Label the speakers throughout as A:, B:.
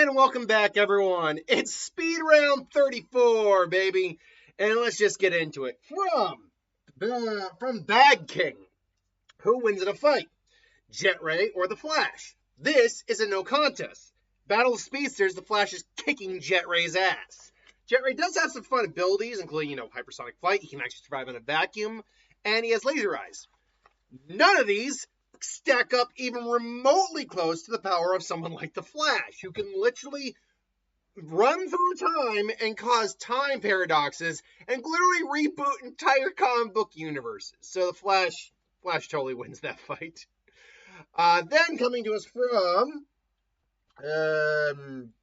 A: And welcome back, everyone. It's Speed Round 34, baby. And let's just get into it. From Bag King. Who wins in a fight? Jet Ray or the Flash? This is a no contest. Battle of Speedsters, the Flash is kicking Jet Ray's ass. Jet Ray does have some fun abilities, including, hypersonic flight. He can actually survive in a vacuum. And he has laser eyes. None of these stack up even remotely close to the power of someone like the Flash, who can literally run through time and cause time paradoxes and literally reboot entire comic book universes. So the Flash totally wins that fight. Then coming to us from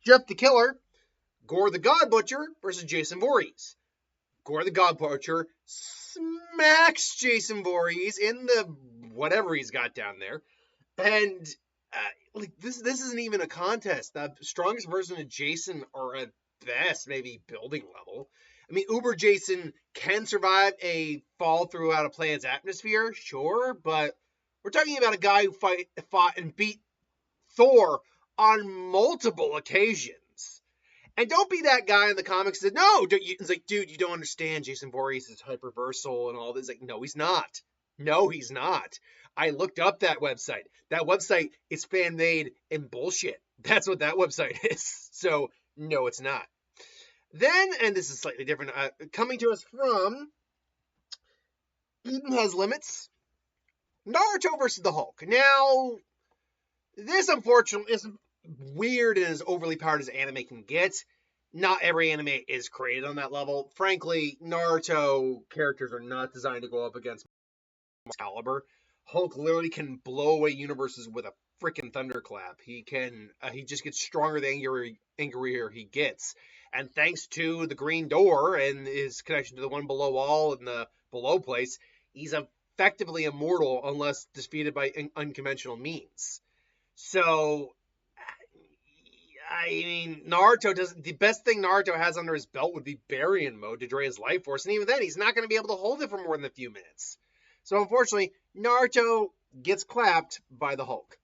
A: Jeff the Killer, Gore the God Butcher versus Jason Voorhees. Gore the God Butcher smacks Jason Voorhees in the whatever he's got down there. And this isn't even a contest. The strongest version of Jason are at best maybe building level. I mean, Uber Jason can survive a fall throughout a planet's atmosphere, sure, but we're talking about a guy who fought and beat Thor on multiple occasions. And don't be that guy in the comics that, no, it's like, dude, you don't understand. Jason Voorhees is hyperversal and all this. Like, no, he's not. No, he's not. I looked up that website. That website is fan-made and bullshit. That's what that website is. So, no, it's not. Then, and this is slightly different, coming to us from Eden Has Limits, Naruto versus the Hulk. Now, this, unfortunately, is weird and as overly powered as anime can get. Not every anime is created on that level. Frankly, Naruto characters are not designed to go up against caliber. Hulk literally can blow away universes with a freaking thunderclap. He just gets stronger the angrier he gets. And thanks to the Green Door and his connection to the One Below All and the Below Place, he's effectively immortal unless defeated by unconventional means. So, I mean, the best thing Naruto has under his belt would be Baryon mode to drain his life force, and even then, he's not going to be able to hold it for more than a few minutes. So, unfortunately, Naruto gets clapped by the Hulk.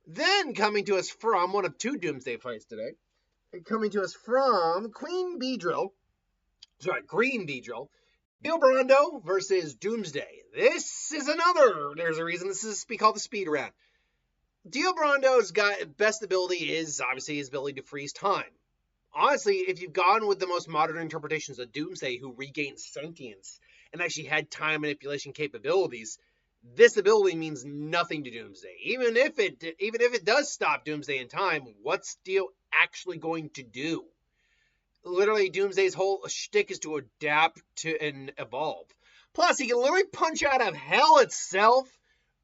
A: Then, coming to us from one of two Doomsday fights today, coming to us from Green Beedrill, Neil Brando versus Doomsday. There's a reason this is called the Speed Round. Dio Brando's best ability is obviously his ability to freeze time. Honestly, if you've gone with the most modern interpretations of Doomsday, who regained sentience and actually had time manipulation capabilities, this ability means nothing to Doomsday. Even if it does stop Doomsday in time, what's Dio actually going to do? Literally, Doomsday's whole shtick is to adapt to and evolve. Plus, he can literally punch out of hell itself.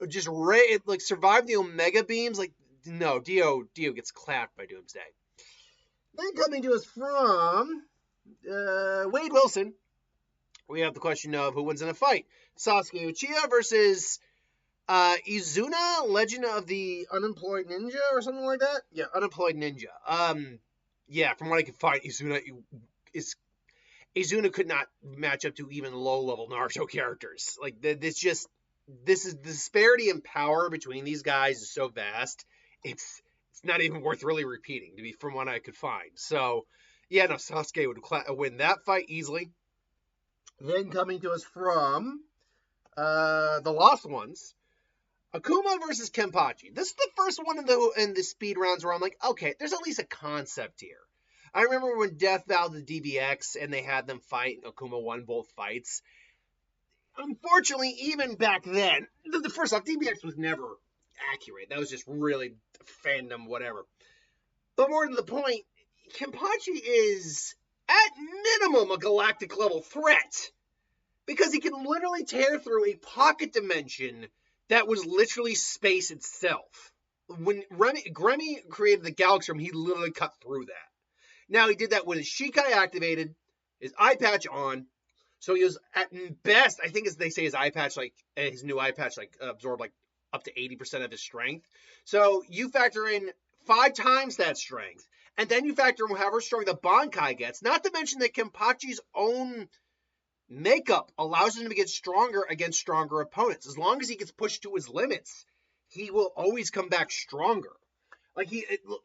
A: Just survive the Omega beams. Like, no, Dio gets clapped by Doomsday. Then coming to us from Wade Wilson, we have the question of who wins in a fight: Sasuke Uchiha versus Izuna, Legend of the Unemployed Ninja, or something like that. Yeah, Unemployed Ninja. Yeah, from what I can find, Izuna could not match up to even low-level Naruto characters. Like, the disparity in power between these guys is so vast, it's not even worth really repeating, from what I could find. So, yeah, no, Sasuke would win that fight easily. Then coming to us from the Lost Ones, Akuma versus Kenpachi. This is the first one in the speed rounds where I'm like, okay, there's at least a concept here. I remember when Death vowed the DBX and they had them fight, and Akuma won both fights. Unfortunately, even back then, first off, DBX was never accurate. That was just really fandom, whatever. But more to the point, Kenpachi is, at minimum, a galactic-level threat. Because he can literally tear through a pocket dimension that was literally space itself. When Gremmy created the Galaxium, he literally cut through that. Now, he did that with his Shikai activated, his eye patch on. So he was, at best, I think as they say, his new eye patch, absorbed, up to 80% of his strength. So you factor in 5 times that strength. And then you factor in however strong the Bankai gets. Not to mention that Kenpachi's own makeup allows him to get stronger against stronger opponents. As long as he gets pushed to his limits, he will always come back stronger. Like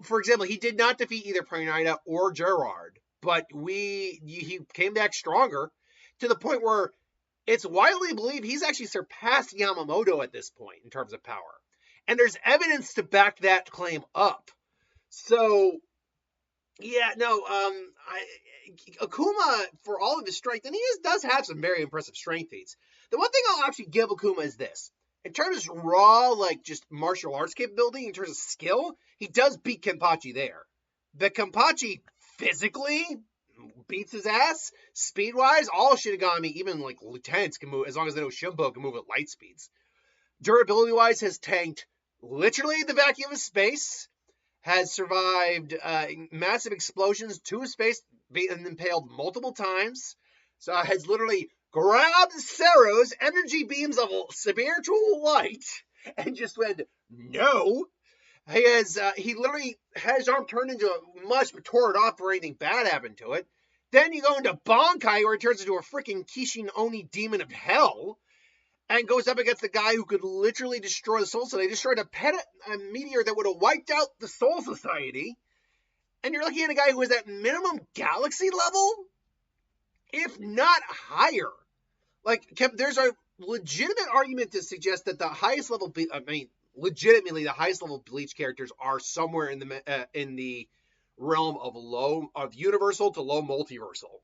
A: for example, he did not defeat either Pranita or Gerard, but he came back stronger to the point where it's widely believed he's actually surpassed Yamamoto at this point in terms of power. And there's evidence to back that claim up. So, yeah, no, Akuma, for all of his strength, and he does have some very impressive strength feats. The one thing I'll actually give Akuma is this. In terms of raw, like, just martial arts capability, in terms of skill, he does beat Kenpachi there. But Kenpachi, physically, beats his ass. Speed-wise, all Shinigami, even, like, lieutenants can move, as long as they know Shimbo can move at light speeds. Durability-wise, has tanked literally the vacuum of space, has survived massive explosions to his face, being impaled multiple times. So has literally grabbed Sero's energy beams of spiritual light and just went, no. He literally had his arm turned into a mush, but tore it off before anything bad happened to it. Then you go into Bankai, where he turns into a freaking Kishin Oni demon of hell, and goes up against the guy who could literally destroy the Soul Society. They destroyed a meteor that would have wiped out the Soul Society. And you're looking at a guy who is at minimum galaxy level, if not higher. Like, there's a legitimate argument to suggest that the highest level, legitimately the highest level Bleach characters are somewhere in the realm of universal to low multiversal.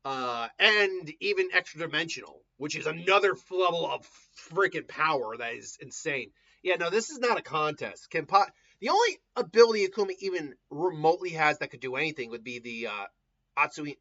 A: And even extra dimensional, which is another level of freaking power that is insane. Yeah, no, this is not a contest. The only ability Akuma even remotely has that could do anything would be the Atsui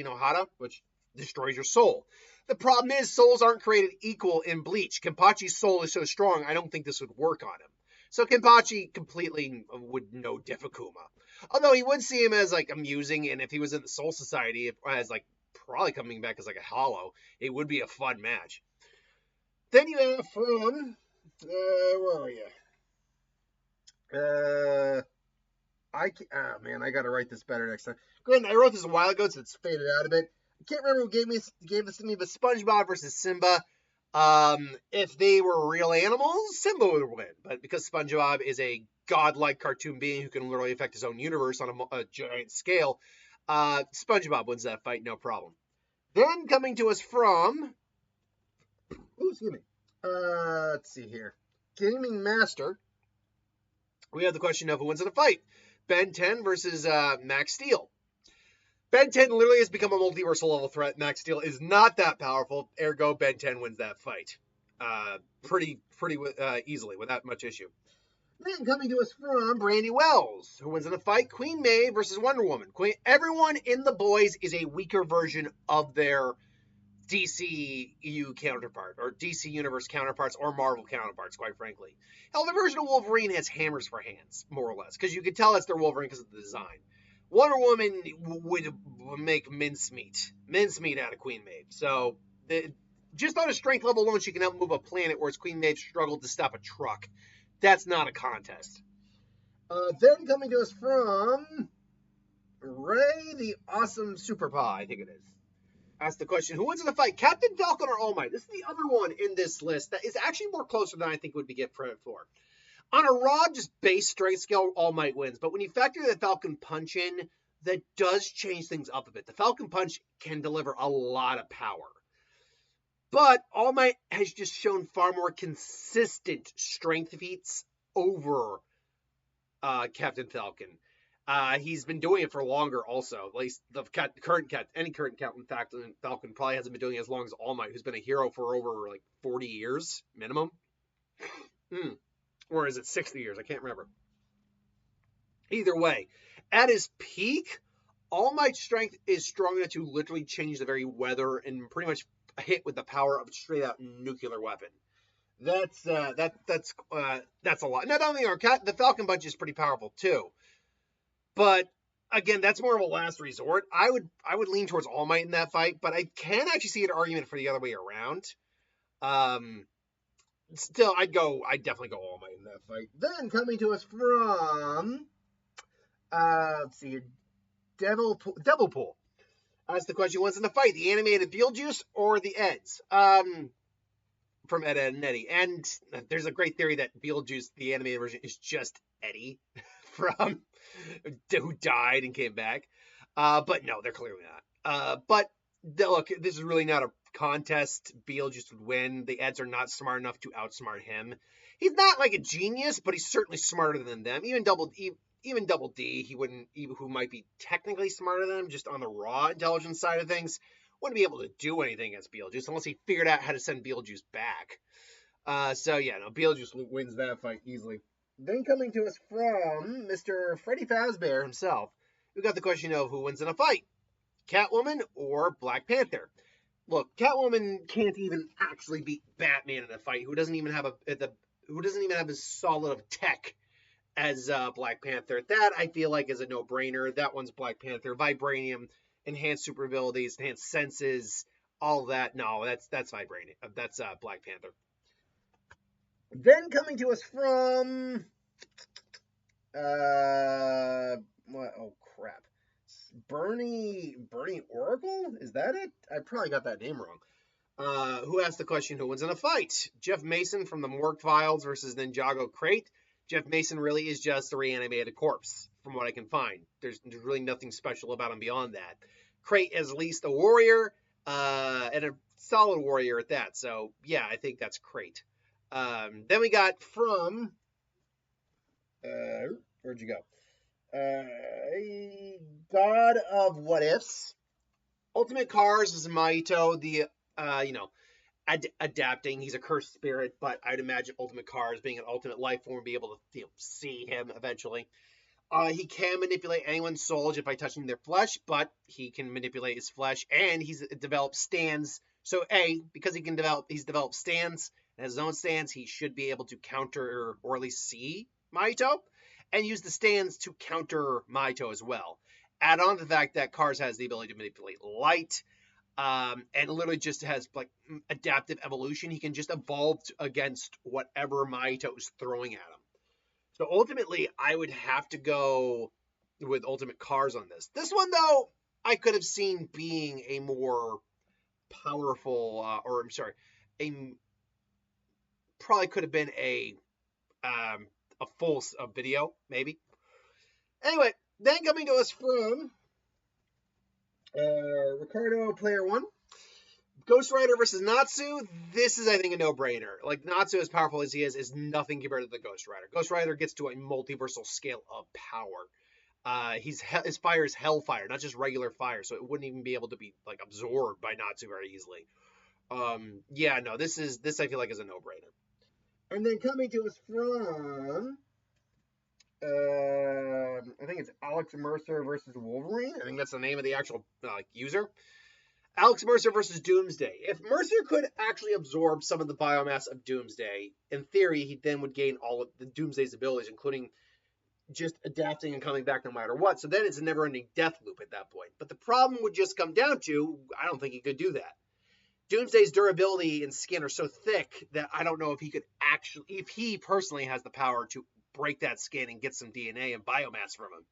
A: no Hara, which destroys your soul. The problem is souls aren't created equal in Bleach. Kenpachi's soul is so strong, I don't think this would work on him. So Kenpachi completely would no diff Akuma. Although he would see him as, like, amusing, and if he was in the Soul Society, as, like, probably coming back as, like, a hollow, it would be a fun match. Then you have from, where are you? I gotta write this better next time. Go ahead, I wrote this a while ago, so it's faded out a bit. I can't remember who gave this to me, but SpongeBob versus Simba. If they were real animals, Simba would win. But because SpongeBob is a godlike cartoon being who can literally affect his own universe on a giant scale, SpongeBob wins that fight, no problem. Then coming to us from, let's see here, Gaming Master, we have the question of who wins in a fight. Ben 10 versus Max Steel. Ben 10 literally has become a multiversal level threat. Max Steel is not that powerful, ergo Ben 10 wins that fight. Pretty easily, without much issue. Then coming to us from Brandy Wells, who wins in a fight, Queen May versus Wonder Woman. Everyone in the boys is a weaker version of their DCU counterpart, or DC Universe counterparts, or Marvel counterparts, quite frankly. Hell, the version of Wolverine has hammers for hands, more or less, because you can tell it's their Wolverine because of the design. Wonder Woman would make mincemeat out of Queen Maeve. So, just on a strength level alone, she can help move a planet, whereas Queen Maeve struggled to stop a truck. That's not a contest. Then coming to us from Ray the Awesome Super Pa, I think it is. Asked the question, who wins in the fight, Captain Falcon or All Might? This is the other one in this list that is actually more closer than I think would be given credit for. On a raw, just base strength scale, All Might wins. But when you factor the Falcon Punch in, that does change things up a bit. The Falcon Punch can deliver a lot of power. But All Might has just shown far more consistent strength feats over Captain Falcon. He's been doing it for longer also. At least any current Captain Falcon probably hasn't been doing it as long as All Might, who's been a hero for over like 40 years minimum. Or is it 60 years? I can't remember. Either way, at his peak, All Might's strength is strong enough to literally change the very weather and pretty much hit with the power of a straight out nuclear weapon. That's a lot. Not only the Falcon Punch is pretty powerful too, but again, that's more of a last resort. I would lean towards All Might in that fight, but I can actually see an argument for the other way around. Still, I'd definitely go All Might in that fight. Then coming to us from, let's see here, Devilpool. That's the question, who wins in the fight, the animated Beetlejuice or the Eds? from Ed, Edd and Eddy. And there's a great theory that Beetlejuice, the animated version, is just Eddie from who died and came back. But no, they're clearly not. But look, this is really not a contest. Beetlejuice would win. The Eds are not smart enough to outsmart him. He's not like a genius, but he's certainly smarter than them. Even Double D, who might be technically smarter than him, just on the raw intelligence side of things, wouldn't be able to do anything against Beetlejuice unless he figured out how to send Beetlejuice back. So yeah, no, Beetlejuice wins that fight easily. Then coming to us from Mr. Freddy Fazbear himself, we got the question of who wins in a fight, Catwoman or Black Panther. Look, Catwoman can't even actually beat Batman in a fight, who doesn't even have as solid of tech as Black Panther. That I feel like is a no-brainer. That one's Black Panther. Vibranium, enhanced super abilities, enhanced senses, all that. No, that's Vibranium. That's Black Panther. Then coming to us from what? Oh crap. Bernie Oracle? Is that it? I probably got that name wrong. Who asked the question, who wins in a fight? Jeff Mason from the Morgue Files versus Ninjago Crate. Jeff Mason really is just a reanimated corpse, from what I can find. There's really nothing special about him beyond that. Crate is at least a warrior, and a solid warrior at that. So, yeah, I think that's Crate. Then we got from... where'd you go? God of What Ifs. Ultimate Cars is Mahito, the, adapting. He's a cursed spirit, but I'd imagine Ultimate Cars being an ultimate life form, be able to see him eventually. He can manipulate anyone's soul just by touching their flesh, but he can manipulate his flesh, and he's developed stands. So because he's developed stands and his own stands, he should be able to counter or at least see Mahito, and use the stands to counter Mahito as well. Add on to the fact that Cars has the ability to manipulate light, and literally just has like adaptive evolution. He can just evolve against whatever Mahito is throwing at him. So ultimately, I would have to go with Ultimate Cars on this. This one, though, I could have seen being a more powerful, probably could have been a full video, maybe. Anyway, then coming to us from Ricardo Player One, Ghost Rider versus Natsu. This is, I think, a no-brainer. Like, Natsu, as powerful as he is nothing compared to the Ghost Rider. Ghost Rider gets to a multiversal scale of power. His fire is hellfire, not just regular fire, so it wouldn't even be able to be like absorbed by Natsu very easily. This I feel like is a no-brainer. And then coming to us from I think it's Alex Mercer versus Wolverine. I think that's the name of the actual user. Alex Mercer versus Doomsday. If Mercer could actually absorb some of the biomass of Doomsday, in theory, he then would gain all of the Doomsday's abilities, including just adapting and coming back no matter what. So then it's a never-ending death loop at that point. But the problem would just come down to, I don't think he could do that. Doomsday's durability and skin are so thick that I don't know if he personally has the power to break that skin and get some DNA and biomass from him.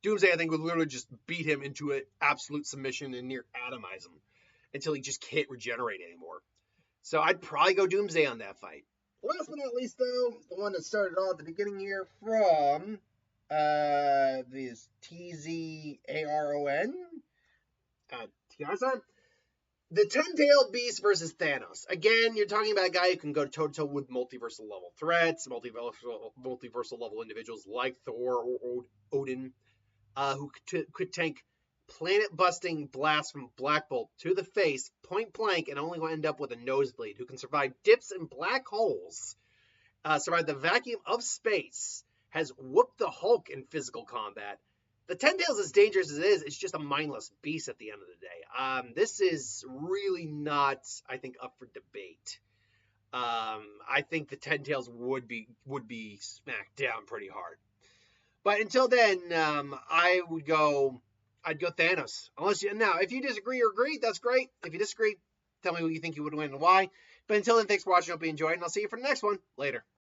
A: Doomsday, I think, would literally just beat him into an absolute submission and near atomize him until he just can't regenerate anymore. So I'd probably go Doomsday on that fight. Last but not least, though, the one that started off at the beginning here from this TZARON, Tiasan. The Ten-Tailed Beast versus Thanos. Again, you're talking about a guy who can go toe-to-toe with multiversal level threats, multiversal level individuals like Thor or Odin, who could tank planet-busting blasts from Black Bolt to the face, point blank, and only end up with a nosebleed, who can survive dips in black holes, survive the vacuum of space, has whooped the Hulk in physical combat. The Ten-Tails, as dangerous as it is, it's just a mindless beast at the end of the day. This is really not, I think, up for debate. I think the Ten-Tails would be smacked down pretty hard. But until then, I'd go Thanos. If you disagree or agree, that's great. If you disagree, tell me what you think you would win and why. But until then, thanks for watching. Hope you enjoyed, and I'll see you for the next one. Later.